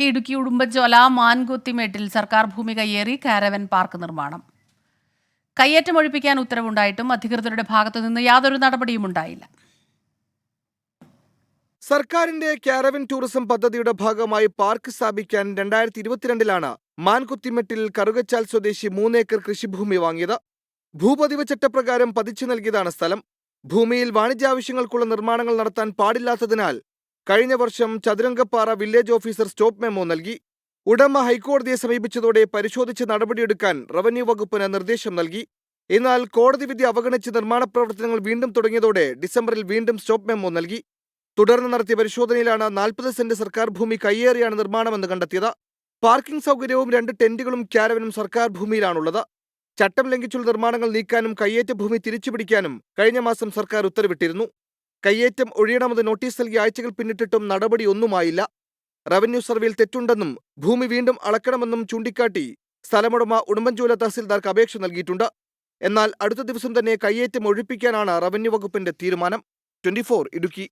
ഇടുക്കി ഉടുമ്പൻചോല മാൻകുത്തിമേട്ടിൽ സർക്കാർ ഭൂമി കയ്യേറി കാരവൻ പാർക്ക് നിർമ്മാണം. കയ്യേറ്റം ഒഴിപ്പിക്കാൻ ഉത്തരവുണ്ടായിട്ടും അധികൃതരുടെ ഭാഗത്തുനിന്ന് യാതൊരു നടപടിയും ഉണ്ടായില്ല. സർക്കാരിന്റെ കാരവൻ ടൂറിസം പദ്ധതിയുടെ ഭാഗമായി പാർക്ക് സ്ഥാപിക്കാൻ 2022 മാൻകുത്തിമെട്ടിൽ കറുകച്ചാൽ സ്വദേശി 3 ഏക്കർ കൃഷിഭൂമി വാങ്ങിയത്. ഭൂപതിവ് ചട്ടപ്രകാരം പതിച്ചു നൽകിയതാണ് സ്ഥലം. ഭൂമിയിൽ വാണിജ്യാവശ്യങ്ങൾക്കുള്ള നിർമ്മാണങ്ങൾ നടത്താൻ പാടില്ലാത്തതിനാൽ കഴിഞ്ഞ വർഷം Chathurangappara village officer stop memo നൽകി. ഉടമ ഹൈക്കോടതിയെ സമീപിച്ചതോടെ പരിശോധിച്ച് നടപടിയെടുക്കാൻ റവന്യൂ വകുപ്പിന് നിർദ്ദേശം നൽകി. എന്നാൽ കോടതി വിധി അവഗണിച്ച് നിർമ്മാണ പ്രവർത്തനങ്ങൾ വീണ്ടും തുടങ്ങിയതോടെ ഡിസംബറിൽ വീണ്ടും സ്റ്റോപ്പ് മെമ്മോ നൽകി. തുടർന്ന് നടത്തിയ പരിശോധനയിലാണ് 40 സെന്റ് സർക്കാർ ഭൂമി കയ്യേറിയാണ് നിർമ്മാണമെന്ന് കണ്ടെത്തിയത്. പാർക്കിംഗ് സൗകര്യവും 2 ടെന്റുകളും കാരവനും സർക്കാർ ഭൂമിയിലാണുള്ളത്. ചട്ടം ലംഘിച്ചുള്ള നിർമ്മാണങ്ങൾ നീക്കാനും കയ്യേറ്റ ഭൂമി തിരിച്ചുപിടിക്കാനും കഴിഞ്ഞ മാസം സർക്കാർ ഉത്തരവിട്ടിരുന്നു. കയ്യേറ്റം ഒഴിയണമെന്ന് നോട്ടീസ് നൽകി ആഴ്ചകൾ പിന്നിട്ടിട്ടും നടപടിയൊന്നുമായില്ല. റവന്യൂ സർവേയിൽ തെറ്റുണ്ടെന്നും ഭൂമി വീണ്ടും അളക്കണമെന്നും ചൂണ്ടിക്കാട്ടി സ്ഥലമുടമ ഉടുമ്പൻചോല തഹസിൽദാർക്ക് അപേക്ഷ നൽകിയിട്ടുണ്ട്. എന്നാൽ അടുത്ത ദിവസം തന്നെ കയ്യേറ്റം ഒഴിപ്പിക്കാനാണ് റവന്യൂ വകുപ്പിന്റെ തീരുമാനം. 24 ഇടുക്കി.